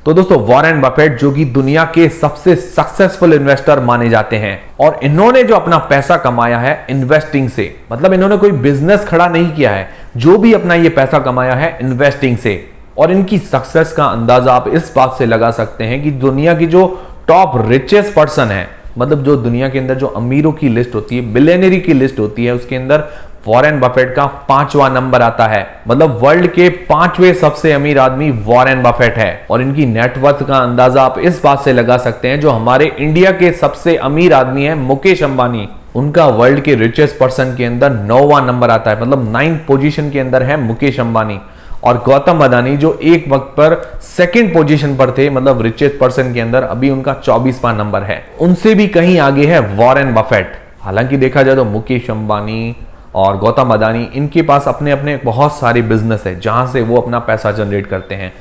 तो दोस्तों Warren Buffett जो कि दुनिया के सबसे सक्सेसफुल इन्वेस्टर माने जाते हैं, और इन्होंने जो अपना पैसा कमाया है इन्वेस्टिंग से, मतलब इन्होंने कोई बिजनेस खड़ा नहीं किया है, जो भी अपना ये पैसा कमाया है इन्वेस्टिंग से। और इनकी सक्सेस का अंदाजा आप इस बात से लगा सकते हैं कि दुनिया की जो टॉप रिचेस्ट पर्सन है, मतलब जो दुनिया के अंदर जो अमीरों की लिस्ट होती है, बिलियनरी की लिस्ट होती है, उसके अंदर वॉरेन बफेट का 5वां नंबर आता है। मतलब वर्ल्ड के 5वें सबसे अमीर आदमी वॉरेन बफेट है। और इनकी नेटवर्थ का अंदाजा आप इस बात से लगा सकते हैं, जो हमारे इंडिया के सबसे अमीर आदमी है मुकेश अंबानी, उनका वर्ल्ड के रिचेस्ट पर्सन के अंदर 9वां नंबर आता है, मतलब 9th पोजीशन के अंदर है मुकेश अंबानी। और गौतम अदानी जो एक वक्त पर 2nd पोजीशन पर थे, मतलब रिचेस्ट पर्सन के अंदर, अभी उनका 24वां नंबर है। उनसे भी कहीं आगे है वॉरेन बफेट। हालांकि देखा जाए तो मुकेश अंबानी और गौतम अदानी, इनके पास अपने अपने बहुत सारे बिजनेस है जहां से वो अपना पैसा जनरेट करते हैं,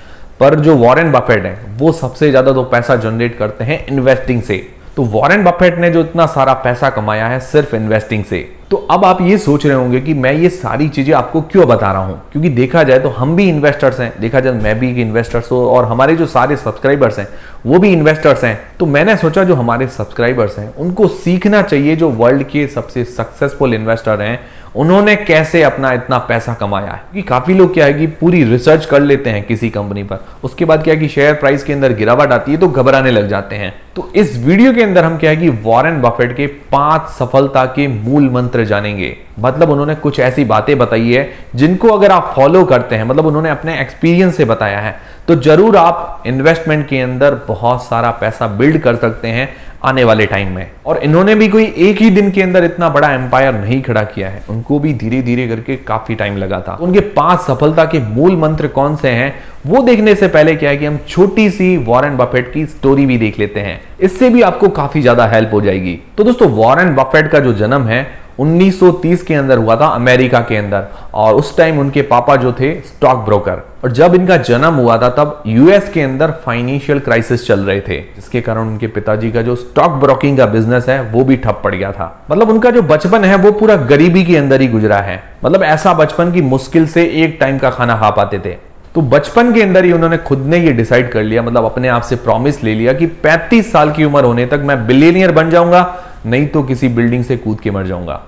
पर जो वॉरेन बफेट है वो सबसे ज्यादा तो पैसा जनरेट करते हैं इन्वेस्टिंग से। तो वॉरेन बफेट ने जो इतना सारा पैसा कमाया है सिर्फ इन्वेस्टिंग से। तो अब आप ये सोच रहे होंगे कि मैं ये सारी चीजें आपको क्यों बता रहा हूं, क्योंकि देखा जाए तो हम भी इन्वेस्टर्स हैं, देखा जाए मैं भी इन्वेस्टर्स हूं, और हमारे जो सारे सब्सक्राइबर्स हैं वो भी इन्वेस्टर्स हैं। तो मैंने सोचा जो हमारे सब्सक्राइबर्स हैं उनको सीखना चाहिए, जो वर्ल्ड के सबसे सक्सेसफुल इन्वेस्टर हैं उन्होंने कैसे अपना इतना पैसा कमाया है। क्योंकि काफी लोग क्या है कि पूरी रिसर्च कर लेते हैं किसी कंपनी पर, उसके बाद क्या है कि शेयर प्राइस के अंदर गिरावट आती है तो घबराने लग जाते हैं। तो इस वीडियो के अंदर हम क्या है कि वॉरेन बफेट के 5 सफलता के मूल मंत्र जानेंगे। मतलब उन्होंने कुछ ऐसी बातें बताई है जिनको अगर आप फॉलो करते हैं, मतलब उन्होंने अपने एक्सपीरियंस से बताया है, तो जरूर आप इन्वेस्टमेंट के अंदर बहुत सारा पैसा बिल्ड कर सकते हैं आने वाले टाइम में। और इन्होंने भी कोई एक ही दिन के अंदर इतना बड़ा एम्पायर नहीं खड़ा किया है, उनको भी धीरे धीरे करके काफी टाइम लगा था। उनके 5 सफलता के मूल मंत्र कौन से हैं वो देखने से पहले क्या है कि हम छोटी सी वॉरेन बफेट की स्टोरी भी देख लेते हैं, इससे भी आपको काफी ज्यादा हेल्प हो जाएगी। तो दोस्तों वॉरेन बफेट का जो जन्म है 1930 के अंदर हुआ था अमेरिका के अंदर, और उस टाइम उनके पापा जो थे स्टॉक ब्रोकर। और जब इनका जन्म हुआ था तब यूएस के अंदर फाइनेंशियल क्राइसिस चल रहे थे, जिसके कारण उनके पिताजी का जो स्टॉक ब्रोकिंग का बिजनेस है वो भी ठप पड़ गया था। मतलब उनका जो बचपन है वो पूरा गरीबी के अंदर ही गुजरा है, मतलब ऐसा बचपन की मुश्किल से एक टाइम का खाना खा पाते थे। तो बचपन के अंदर ही उन्होंने खुद ने ये डिसाइड कर लिया, मतलब अपने आप से प्रॉमिस ले लिया कि 35 साल की उम्र होने तक मैं बिलियनियर बन जाऊंगा, नहीं तो किसी बिल्डिंग से कूद के मर जाऊंगा।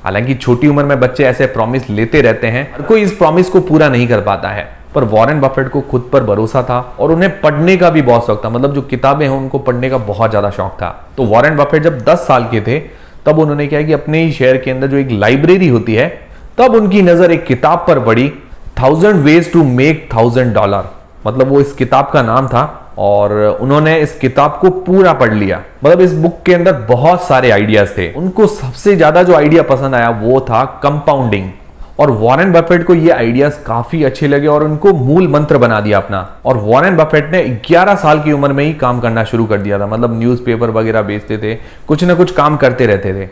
हालांकि छोटी उम्र में बच्चे ऐसे प्रॉमिस लेते रहते हैं, हर कोई इस प्रॉमिस को पूरा नहीं कर पाता है, पर वॉरेन बफेट को खुद पर भरोसा था और उन्हें पढ़ने का भी बहुत शौक था, मतलब जो किताबें हैं उनको पढ़ने का बहुत ज्यादा शौक था। तो वॉरेन बफेट जब 10 साल के थे तब उन्होंने क्या है कि अपने ही शहर के अंदर जो एक लाइब्रेरी होती है, तब उनकी नजर एक किताब पर पड़ी, 1000 ways to make $1000, मतलब वो इस किताब का नाम था। और उन्होंने इस किताब को पूरा पढ़ लिया, मतलब इस बुक के अंदर बहुत सारे आइडियाज थे। उनको सबसे ज्यादा जो आइडिया पसंद आया वो था कंपाउंडिंग, और वॉरेन बफेट को ये आइडियाज काफी अच्छे लगे और उनको मूल मंत्र बना दिया अपना। और वॉरेन बफेट ने 11 साल की उम्र में ही काम करना शुरू कर दिया था, मतलब न्यूज़पेपर वगैरह बेचते थे, कुछ ना कुछ काम करते रहते थे।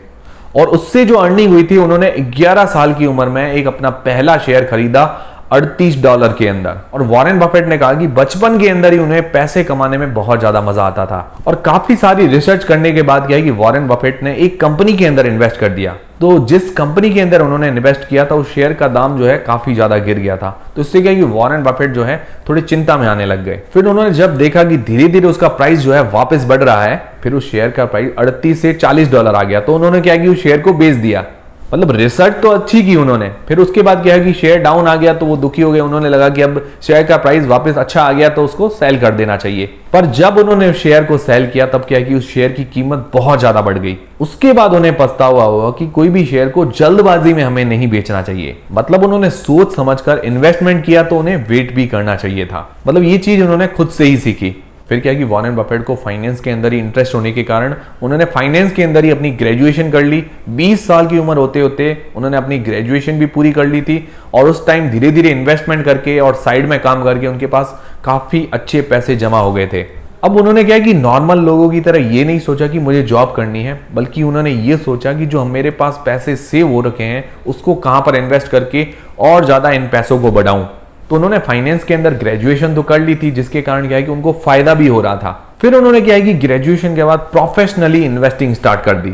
और उससे जो अर्निंग हुई थी, उन्होंने 11 साल की उम्र में एक अपना पहला शेयर खरीदा $38 के अंदर। और वॉरेन बफेट ने कहा कि बचपन के अंदर ही उन्हें पैसे कमाने में बहुत ज्यादा मजा आता था। और काफी सारी रिसर्च करने के बाद क्या है कि वॉरेन बफेट ने एक कंपनी के अंदर इन्वेस्ट कर दिया। तो जिस कंपनी के अंदर उन्होंने इन्वेस्ट किया था उस शेयर का दाम जो है काफी ज्यादा गिर गया था। तो इससे क्या है कि वॉरेन बफेट जो है थोड़ी चिंता में आने लग गए। फिर उन्होंने जब देखा कि धीरे धीरे उसका प्राइस जो है वापस बढ़ रहा है, फिर उस शेयर का प्राइस $38 से $40 आ गया, तो उन्होंने क्या कि उस शेयर को बेच दिया। मतलब रिसर्च तो अच्छी की उन्होंने। फिर उसके बाद क्या है कि शेयर डाउन आ गया तो वो दुखी हो गए, उन्होंने लगा कि अब शेयर का प्राइस वापस अच्छा आ गया तो उसको सेल कर देना चाहिए। पर जब उन्होंने शेयर को सेल किया तब क्या है कि उस शेयर की कीमत बहुत ज्यादा बढ़ गई। उसके बाद उन्हें पछतावा हुआ कि कोई भी शेयर को जल्दबाजी में हमें नहीं बेचना चाहिए, मतलब उन्होंने सोच समझकर इन्वेस्टमेंट किया तो उन्हें वेट भी करना चाहिए था। मतलब ये चीज उन्होंने खुद से ही सीखी। फिर क्या कि वॉरेन बफेट को फाइनेंस के अंदर ही इंटरेस्ट होने के कारण उन्होंने फाइनेंस के अंदर ही अपनी ग्रेजुएशन कर ली। 20 साल की उम्र होते होते उन्होंने अपनी ग्रेजुएशन भी पूरी कर ली थी, और उस टाइम धीरे धीरे इन्वेस्टमेंट करके और साइड में काम करके उनके पास काफी अच्छे पैसे जमा हो गए थे। अब उन्होंने क्या कि नॉर्मल लोगों की तरह ये नहीं सोचा कि मुझे जॉब करनी है, बल्कि उन्होंने ये सोचा कि जो मेरे पास पैसे सेव हो रखे हैं उसको कहां पर इन्वेस्ट करके और ज्यादा इन पैसों को बढ़ाऊं। तो उन्होंने फाइनेंस के अंदर ग्रेजुएशन तो कर ली थी, जिसके कारण क्या है कि उनको फायदा भी हो रहा था। फिर उन्होंने क्या है कि ग्रेजुएशन के बाद प्रोफेशनली इन्वेस्टिंग स्टार्ट कर दी।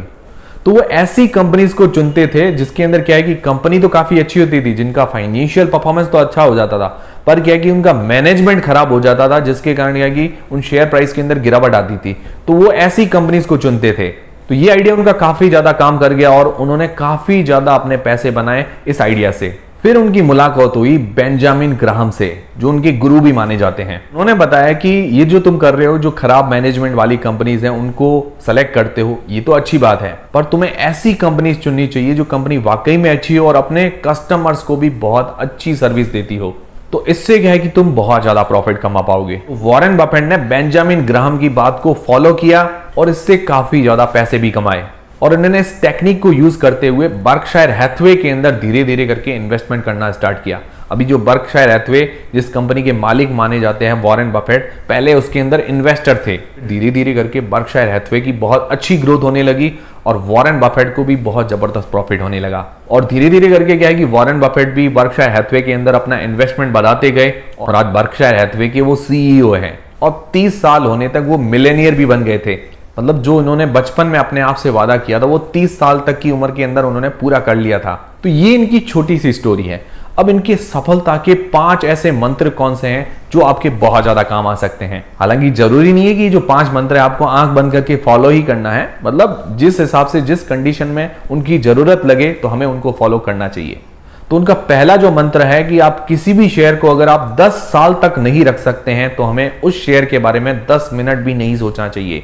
तो वो ऐसी कंपनीज को चुनते थे जिसके अंदर क्या है कि कंपनी तो काफी अच्छी होती थी, जिनका फाइनेंशियल परफॉर्मेंस तो अच्छा हो जाता था, पर क्या है कि उनका मैनेजमेंट खराब हो जाता था, जिसके कारण क्या है कि उन शेयर प्राइस के अंदर गिरावट आती थी। तो वो ऐसी कंपनीज को चुनते थे। तो ये आइडिया उनका काफी ज्यादा काम कर गया और उन्होंने काफी ज्यादा अपने पैसे बनाए इस आइडिया से। फिर उनकी मुलाकात हुई बेंजामिन ग्राहम से, जो उनके गुरु भी माने जाते हैं। उन्होंने बताया कि ये जो तुम कर रहे हो, जो खराब मैनेजमेंट वाली कंपनीज हैं उनको सेलेक्ट करते हो, ये तो अच्छी बात है, पर तुम्हें ऐसी कंपनीज चुननी चाहिए जो कंपनी वाकई में अच्छी हो और अपने कस्टमर्स को भी बहुत अच्छी सर्विस देती हो। तो इससे क्या है कि तुम बहुत ज्यादा प्रॉफिट कमा पाओगे। वॉरेन बफेट ने बेंजामिन ग्राहम की बात को फॉलो किया और इससे काफी ज्यादा पैसे भी कमाए। और इन्होंने इस टेक्निक को यूज करते हुए बर्कशायर हैथवे के अंदर धीरे धीरे करके इन्वेस्टमेंट करना स्टार्ट किया। अभी जो बर्कशायर हैथवे, जिस कंपनी के मालिक माने जाते हैं वॉरेन बफेट, पहले उसके अंदर इन्वेस्टर थे। धीरे धीरे करके बर्कशायर हैथवे की बहुत अच्छी ग्रोथ होने लगी और वॉरेन बफेट को भी बहुत जबरदस्त प्रॉफिट होने लगा। और धीरे धीरे करके क्या है कि वॉरेन बफेट भी बर्कशायर हैथवे के अंदर अपना इन्वेस्टमेंट बढ़ाते गए और आज बर्कशायर हैथवे के वो सीईओ हैं और 30 साल होने तक वो मिलेनियर भी बन गए थे। मतलब जो इन्होंने बचपन में अपने आप से वादा किया था वो 30 साल तक की उम्र के अंदर उन्होंने पूरा कर लिया था। तो ये इनकी छोटी सी स्टोरी है। अब इनकी सफलता के 5 ऐसे मंत्र कौन से हैं जो आपके बहुत ज्यादा काम आ सकते हैं। हालांकि जरूरी नहीं है कि जो 5 मंत्र है आपको आंख बंद करके फॉलो ही करना है, मतलब जिस हिसाब से जिस कंडीशन में उनकी जरूरत लगे तो हमें उनको फॉलो करना चाहिए। तो उनका पहला जो मंत्र है कि आप किसी भी शेयर को अगर आप 10 साल तक नहीं रख सकते हैं तो हमें उस शेयर के बारे में 10 मिनट भी नहीं सोचना चाहिए।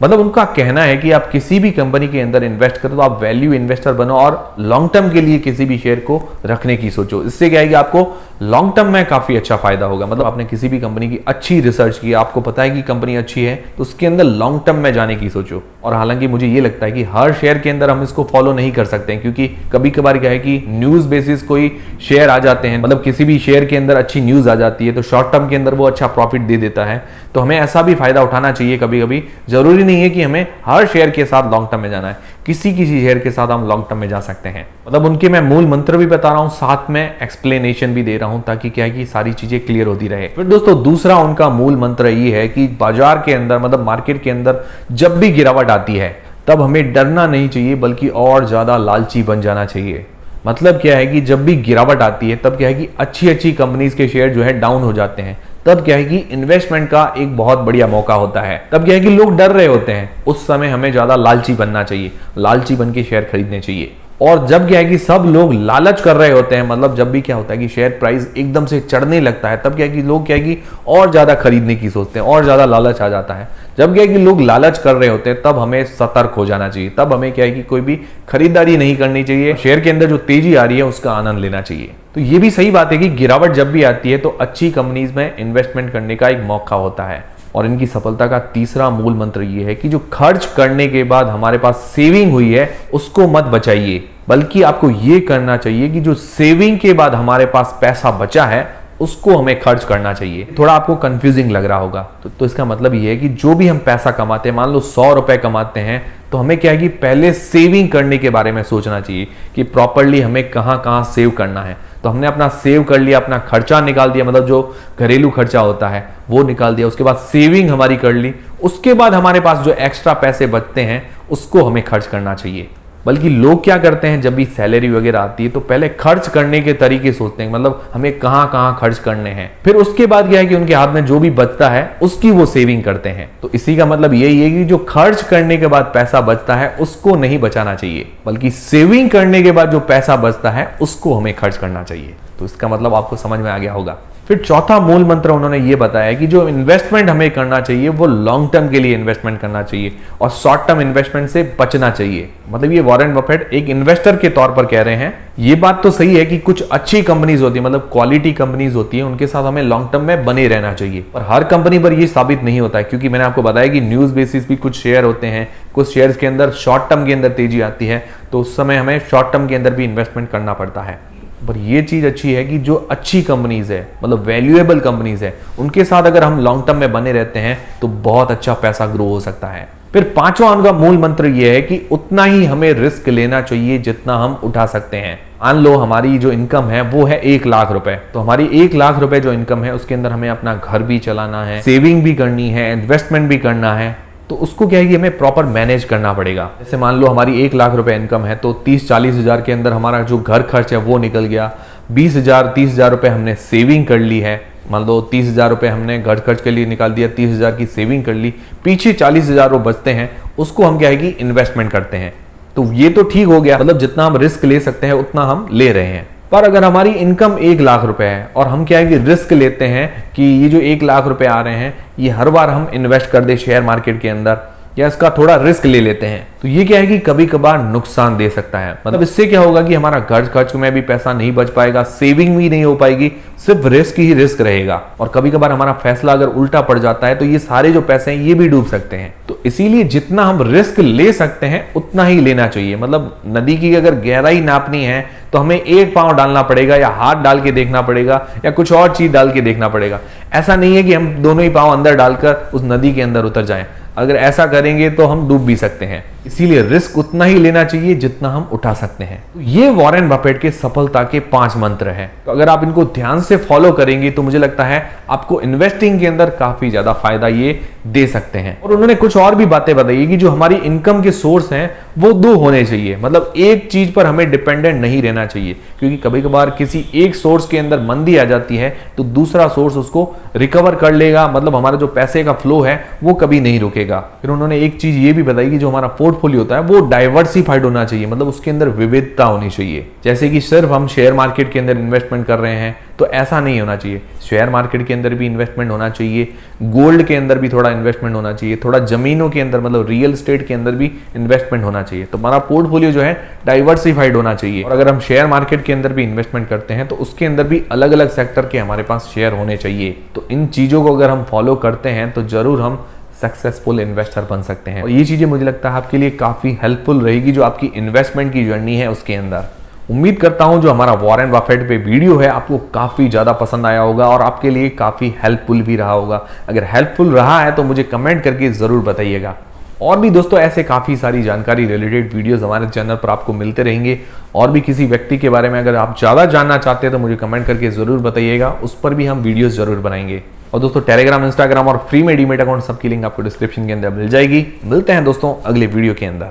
मतलब उनका कहना है कि आप किसी भी कंपनी के अंदर इन्वेस्ट करो तो आप वैल्यू इन्वेस्टर बनो और लॉन्ग टर्म के लिए किसी भी शेयर को रखने की सोचो। इससे क्या है कि आपको लॉन्ग टर्म में काफी अच्छा फायदा होगा। मतलब आपने किसी भी कंपनी की अच्छी रिसर्च की, आपको पता है कि कंपनी अच्छी है, तो उसके अंदर लॉन्ग टर्म में जाने की सोचो। और हालांकि मुझे ये लगता है कि हर शेयर के अंदर हम इसको फॉलो नहीं कर सकते हैं, क्योंकि कभी कभार क्या है कि न्यूज बेसिस कोई शेयर आ जाते हैं, मतलब किसी भी शेयर के अंदर अच्छी न्यूज आ जाती है तो शॉर्ट टर्म के अंदर वो अच्छा प्रॉफिट दे देता है। तो हमें ऐसा भी फायदा उठाना चाहिए कभी कभी। जरूरी नहीं है कि हमें हर शेयर के साथ लॉन्ग टर्म में जाना है, किसी किसी शेयर के साथ हम लॉन्ग टर्म में जा सकते हैं। मतलब उनके मैं मूल मंत्र भी बता रहा हूं, साथ में एक्सप्लेनेशन भी दे रहा हूं, ताकि क्या है कि सारी चीजें क्लियर होती रहे। फिर दोस्तों दूसरा उनका मूल मंत्र ये है कि बाजार के अंदर, मतलब मार्केट के अंदर जब भी गिरावट आती है तब हमें डरना नहीं चाहिए, बल्कि और ज्यादा लालची बन जाना चाहिए। मतलब क्या है कि जब भी गिरावट आती है तब क्या है कि अच्छी अच्छी कंपनीज के शेयर जो है डाउन हो जाते हैं, तब क्या है कि इन्वेस्टमेंट का एक बहुत बढ़िया मौका होता है। तब क्या है कि लोग डर रहे होते हैं, उस समय हमें ज्यादा लालची बनना चाहिए, लालची बन के शेयर खरीदने चाहिए। और जब क्या है कि सब लोग लालच कर रहे होते हैं, मतलब जब भी क्या होता है कि शेयर प्राइस एकदम से चढ़ने लगता है, तब क्या है कि लोग क्या है कि और ज्यादा खरीदने की सोचते हैं और ज्यादा लालच आ जाता है। जब क्या है कि लोग लालच कर रहे होते हैं तब हमें सतर्क हो जाना चाहिए, तब हमें क्या है कि कोई भी खरीदारी नहीं करनी चाहिए। शेयर के अंदर जो तेजी आ रही है उसका आनंद लेना चाहिए। तो ये भी सही बात है कि गिरावट जब भी आती है तो अच्छी कंपनीज में इन्वेस्टमेंट करने का एक मौका होता है। और इनकी सफलता का तीसरा मूल मंत्र ये है कि जो खर्च करने के बाद हमारे पास सेविंग हुई है उसको मत बचाइए, बल्कि आपको ये करना चाहिए कि जो सेविंग के बाद हमारे पास पैसा बचा है उसको हमें खर्च करना चाहिए। थोड़ा आपको कंफ्यूजिंग लग रहा होगा, तो इसका मतलब ये है कि जो भी हम पैसा कमाते हैं, मान लो 100 रुपए कमाते हैं, तो हमें क्या है कि पहले सेविंग करने के बारे में सोचना चाहिए कि प्रॉपरली हमें कहां कहां सेव करना है। तो हमने अपना सेव कर लिया, अपना खर्चा निकाल दिया, मतलब जो घरेलू खर्चा होता है वो निकाल दिया, उसके बाद सेविंग हमारी कर ली, उसके बाद हमारे पास जो एक्स्ट्रा पैसे बचते हैं उसको हमें खर्च करना चाहिए। बल्कि लोग क्या करते हैं, जब भी सैलरी वगैरह आती है तो पहले खर्च करने के तरीके सोचते हैं, मतलब हमें कहां कहां खर्च करने हैं, फिर उसके बाद क्या है कि उनके हाथ में जो भी बचता है उसकी वो सेविंग करते हैं। तो इसी का मतलब यही है कि जो खर्च करने के बाद पैसा बचता है उसको नहीं बचाना चाहिए, बल्कि सेविंग करने के बाद जो पैसा बचता है उसको हमें खर्च करना चाहिए। तो इसका मतलब आपको समझ में आ गया होगा। फिर चौथा मूल मंत्र उन्होंने ये बताया कि जो इन्वेस्टमेंट हमें करना चाहिए वो लॉन्ग टर्म के लिए इन्वेस्टमेंट करना चाहिए और शॉर्ट टर्म इन्वेस्टमेंट से बचना चाहिए। मतलब ये वॉरेन बफेट एक इन्वेस्टर के तौर पर कह रहे हैं। ये बात तो सही है कि कुछ अच्छी कंपनीज होती है, मतलब क्वालिटी कंपनीज होती है, उनके साथ हमें लॉन्ग टर्म में बने रहना चाहिए। पर हर कंपनी पर ये साबित नहीं होता है, क्योंकि मैंने आपको बताया कि न्यूज बेसिस भी कुछ शेयर होते हैं, कुछ शेयर्स के अंदर शॉर्ट टर्म के अंदर तेजी आती है, तो उस समय हमें शॉर्ट टर्म के अंदर भी इन्वेस्टमेंट करना पड़ता है। पर ये चीज अच्छी है कि जो अच्छी कंपनीज है, मतलब वैल्यूएबल कंपनीज है, उनके साथ अगर हम लॉन्ग टर्म में बने रहते हैं तो बहुत अच्छा पैसा ग्रो हो सकता है। फिर पांचवा उनका मूल मंत्र यह है कि उतना ही हमें रिस्क लेना चाहिए जितना हम उठा सकते हैं। मान लो हमारी जो इनकम है वो है 1 लाख रुपए, तो हमारी 1 लाख रुपए जो इनकम है उसके अंदर हमें अपना घर भी चलाना है, सेविंग भी करनी है, इन्वेस्टमेंट भी करना है, तो उसको क्या है कि हमें प्रॉपर मैनेज करना पड़ेगा। जैसे मान लो हमारी 1 लाख रुपए इनकम है तो 30-40 हजार के अंदर हमारा जो घर खर्च है वो निकल गया, 20,000 30,000 रुपए हमने सेविंग कर ली है, मान लो 30,000 रुपए हमने घर खर्च के लिए निकाल दिया, 30,000 की सेविंग कर ली, पीछे 40,000 वो बचते हैं, उसको हम क्या है कि इन्वेस्टमेंट करते हैं। तो ये तो ठीक हो गया, मतलब जितना हम रिस्क ले सकते हैं उतना हम ले रहे हैं। पर अगर हमारी इनकम 1 लाख रुपए है और हम क्या है कि रिस्क लेते हैं कि ये जो 1 लाख रुपए आ रहे हैं ये हर बार हम इन्वेस्ट कर दे शेयर मार्केट के अंदर, या इसका थोड़ा रिस्क ले लेते हैं, तो ये क्या है कि कभी कभार नुकसान दे सकता है। मतलब इससे क्या होगा कि हमारा घर खर्च में भी पैसा नहीं बच पाएगा, सेविंग भी नहीं हो पाएगी, सिर्फ रिस्क ही रिस्क रहेगा। और कभी कभार हमारा फैसला अगर उल्टा पड़ जाता है तो ये सारे जो पैसे हैं ये भी डूब सकते हैं। तो इसीलिए जितना हम रिस्क ले सकते हैं उतना ही लेना चाहिए। मतलब नदी की अगर गहराई नापनी है तो हमें 1 पांव डालना पड़ेगा, या हाथ डाल के देखना पड़ेगा, या कुछ और चीज डाल के देखना पड़ेगा। ऐसा नहीं है कि हम दोनों ही पांव अंदर डालकर उस नदी के अंदर उतर जाएं। अगर ऐसा करेंगे तो हम डूब भी सकते हैं। इसीलिए रिस्क उतना ही लेना चाहिए जितना हम उठा सकते हैं। तो ये वॉरेन बफेट के सफलता के 5 मंत्र हैं। तो अगर आप इनको ध्यान से फॉलो करेंगे तो मुझे लगता है आपको इन्वेस्टिंग के अंदर काफी ज्यादा फायदा ये दे सकते हैं। और उन्होंने कुछ और भी बातें बताई कि जो हमारी इनकम के सोर्स हैं वो 2 होने चाहिए। मतलब एक चीज पर हमें डिपेंडेंट नहीं रहना चाहिए, क्योंकि कभी कभार किसी एक सोर्स के अंदर मंदी आ जाती है तो दूसरा सोर्स उसको रिकवर कर लेगा। मतलब हमारा जो पैसे का फ्लो है वो कभी नहीं रुकेगा। फिर उन्होंने एक चीज ये भी बताई कि जो हमारा पोर्टफोलियो होता है वो डाइवर्सिफाइड होना चाहिए, मतलब उसके अंदर विविधता होनी चाहिए। जैसे कि सिर्फ हम शेयर मार्केट के अंदर इन्वेस्टमेंट कर रहे हैं तो ऐसा नहीं होना चाहिए। शेयर मार्केट के अंदर भी इन्वेस्टमेंट होना चाहिए, गोल्ड के अंदर भी थोड़ा इन्वेस्टमेंट होना चाहिए, थोड़ा जमीनों के अंदर मतलब रियल एस्टेट के अंदर भी इन्वेस्टमेंट होना चाहिए। तो हमारा पोर्टफोलियो जो है डाइवर्सिफाइड होना चाहिए। और अगर हम शेयर मार्केट के अंदर भी इन्वेस्टमेंट करते हैं तो उसके अंदर भी अलग अलग सेक्टर के हमारे पास शेयर होने चाहिए। तो इन चीजों को अगर हम फॉलो करते हैं तो जरूर हम सक्सेसफुल इन्वेस्टर बन सकते हैं। और ये चीजें मुझे लगता है आपके लिए काफी हेल्पफुल रहेगी जो आपकी इन्वेस्टमेंट की जर्नी है उसके अंदर। उम्मीद करता हूं जो हमारा वॉरेन बफेट पे वीडियो है आपको काफी ज्यादा पसंद आया होगा और आपके लिए काफी हेल्पफुल भी रहा होगा। अगर हेल्पफुल रहा है तो मुझे कमेंट करके जरूर बताइएगा। और भी दोस्तों ऐसे काफी सारी जानकारी रिलेटेड वीडियोस हमारे चैनल पर आपको मिलते रहेंगे। और भी किसी व्यक्ति के बारे में अगर आप ज्यादा जानना चाहते हैं तो मुझे कमेंट करके जरूर बताइएगा, उस पर भी हम वीडियोस जरूर बनाएंगे। और दोस्तों टेलीग्राम, इंस्टाग्राम और फ्री में डीमेट अकाउंट सबकी लिंक आपको डिस्क्रिप्शन के अंदर मिल जाएगी। मिलते हैं दोस्तों अगले वीडियो के अंदर।